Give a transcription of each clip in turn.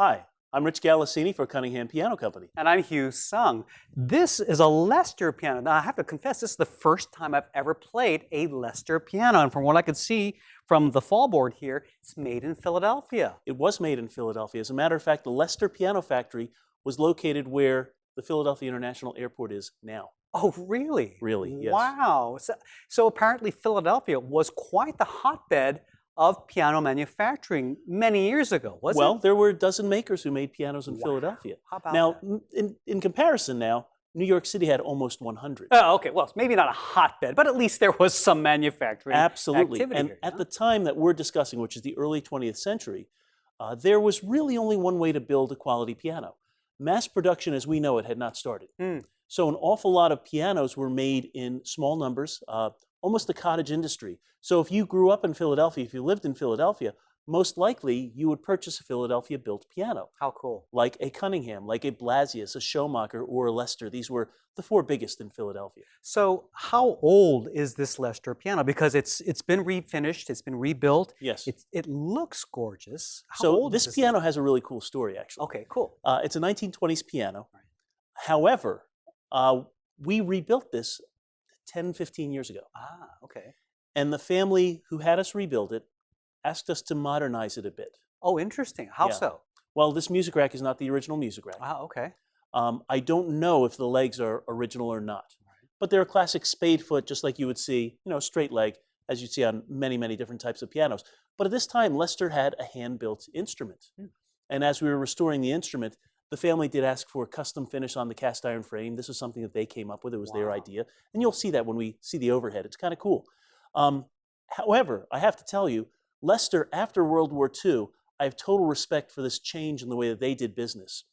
Hi, I'm Rich Galassini for Cunningham Piano Company. And I'm Hugh Sung. This is a Lester piano. Now, I have to confess, this is the first time I've ever played a Lester piano. And from what I could see from the fall board here, it's made in Philadelphia. It was made in Philadelphia. As a matter of fact, the Lester Piano Factory was located where the Philadelphia International Airport is now. Oh, really? Really, yes. Wow. So apparently Philadelphia was quite the hotbed of piano manufacturing many years ago, wasn't Well, it? there were a dozen makers who made pianos in Wow. Philadelphia. How about Now, that? in comparison now, New York City had almost 100. Oh, okay. Well, it's maybe not a hotbed, but at least there was some manufacturing Absolutely. activity And here, at huh? the time that we're discussing, which is the early 20th century, there was really only one way to build a quality piano. Mass production as we know it had not started. So an awful lot of pianos were made in small numbers, almost a cottage industry. So if you grew up in Philadelphia, if you lived in Philadelphia, most likely you would purchase a Philadelphia-built piano, How cool. like a Cunningham, like a Blasius, a Schumacher, or a Lester. These were the four biggest in Philadelphia. So how old is this Lester piano? Because it's been refinished, it's been rebuilt. Yes. It looks gorgeous. How So old is this piano has a really cool story, actually. Okay, cool. It's a 1920s piano. Right. However, we rebuilt this 10, 15 years ago. Ah, okay. And the family who had us rebuild it asked us to modernize it a bit. Oh, interesting. How Yeah. so? Well, this music rack is not the original music rack. Ah, okay. I don't know if the legs are original or not. But they're a classic spade foot, just like you would see, straight leg, as you see on many, many different types of pianos. But at this time, Lester had a hand-built instrument. And as we were restoring the instrument, the family did ask for a custom finish on the cast iron frame. This was something that they came up with. It was their Wow. idea. And you'll see that when we see the overhead. It's kind of cool. However, I have to tell you, Lester, after World War II, I have total respect for this change in the way that they did business.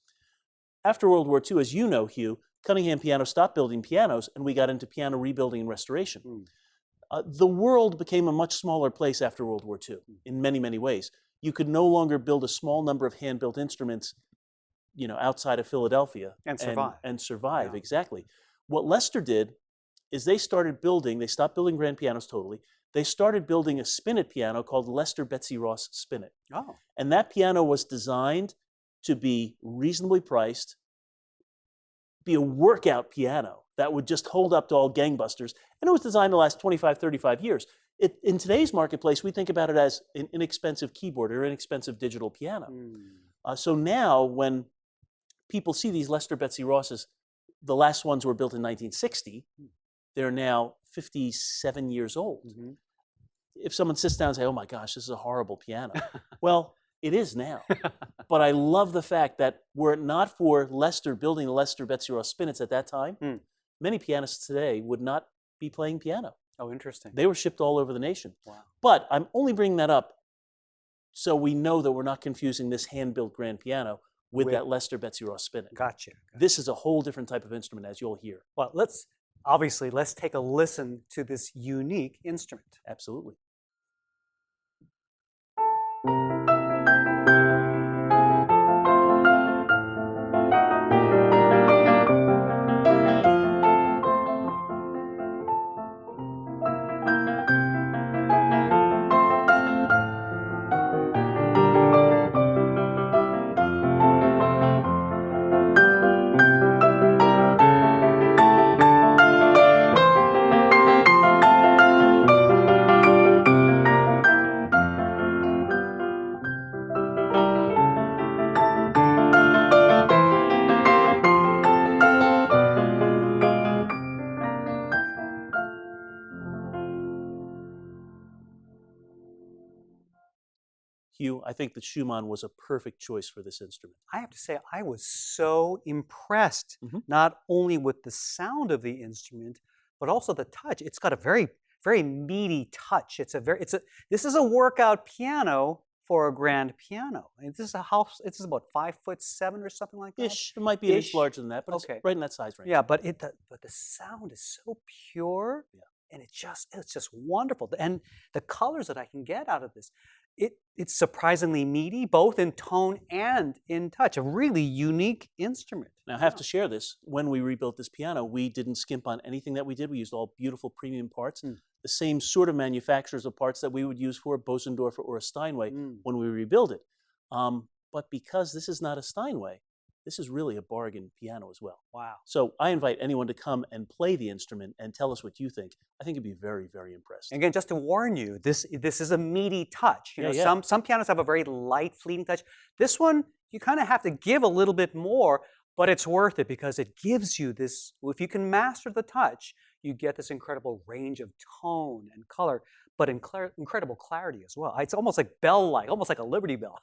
After World War II, as you know, Hugh, Cunningham Piano stopped building pianos, and we got into piano rebuilding and restoration. The world became a much smaller place after World War II in many, many ways. You could no longer build a small number of hand-built instruments, outside of Philadelphia. And survive. And survive, Yeah. exactly. What Lester did is they stopped building grand pianos totally. They started building a spinet piano called Lester Betsy Ross Spinet. Oh, And that piano was designed to be reasonably priced, be a workout piano that would just hold up to all gangbusters. And it was designed to last 25, 35 years. In today's marketplace, we think about it as an inexpensive keyboard or inexpensive digital piano. So now when people see these Lester Betsy Rosses, the last ones were built in 1960. They're now 57 years old. If someone sits down and says, oh my gosh, this is a horrible piano. Well, it is now. But I love the fact that were it not for Lester building the Lester Betsy Ross Spinets at that time, many pianists today would not be playing piano. Oh, interesting. They were shipped all over the nation. Wow. But I'm only bringing that up so we know that we're not confusing this hand-built grand piano with that Lester Betsy Ross Spinet. Gotcha. This is a whole different type of instrument, as you'll hear. Well, let's take a listen to this unique instrument. Absolutely. Hugh, I think that Schumann was a perfect choice for this instrument. I have to say, I was so impressed, not only with the sound of the instrument, but also the touch. It's got a very, very meaty touch. This is a workout piano for a grand piano. And this is about 5'7" or something like that. Ish. It might be an inch Ish. larger than that, but Okay. it's right in that size range. Yeah, but the sound is so pure, and it's just wonderful. And the colors that I can get out of this, it's surprisingly meaty, both in tone and in touch. A really unique instrument. Now, I have to share this. When we rebuilt this piano, we didn't skimp on anything that we did. We used all beautiful premium parts, the same sort of manufacturers of parts that we would use for a Bosendorfer or a Steinway when we rebuild it. But But because this is not a Steinway, this is really a bargain piano as well. Wow. So I invite anyone to come and play the instrument and tell us what you think. I think you'd be very, very impressed. Again, just to warn you, this is a meaty touch. You know, Yeah. some pianos have a very light, fleeting touch. This one, you kind of have to give a little bit more, but it's worth it because it gives you this. If you can master the touch, you get this incredible range of tone and color, but incredible clarity as well. It's almost like bell-like, almost like a Liberty Bell.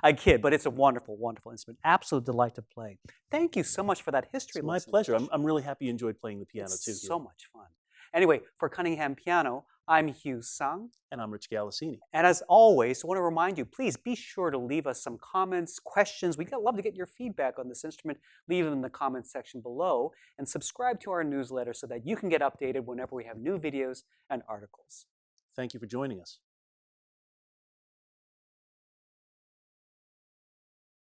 I kid, but it's a wonderful, wonderful instrument. Absolute delight to play. Thank you so much for that history It's my lesson. pleasure. I'm really happy you enjoyed playing the piano It's too. so much fun. Anyway, for Cunningham Piano, I'm Hugh Sung. And I'm Rich Galassini. And as always, I want to remind you, please be sure to leave us some comments, questions. We'd love to get your feedback on this instrument. Leave them in the comments section below. And subscribe to our newsletter so that you can get updated whenever we have new videos and articles. Thank you for joining us.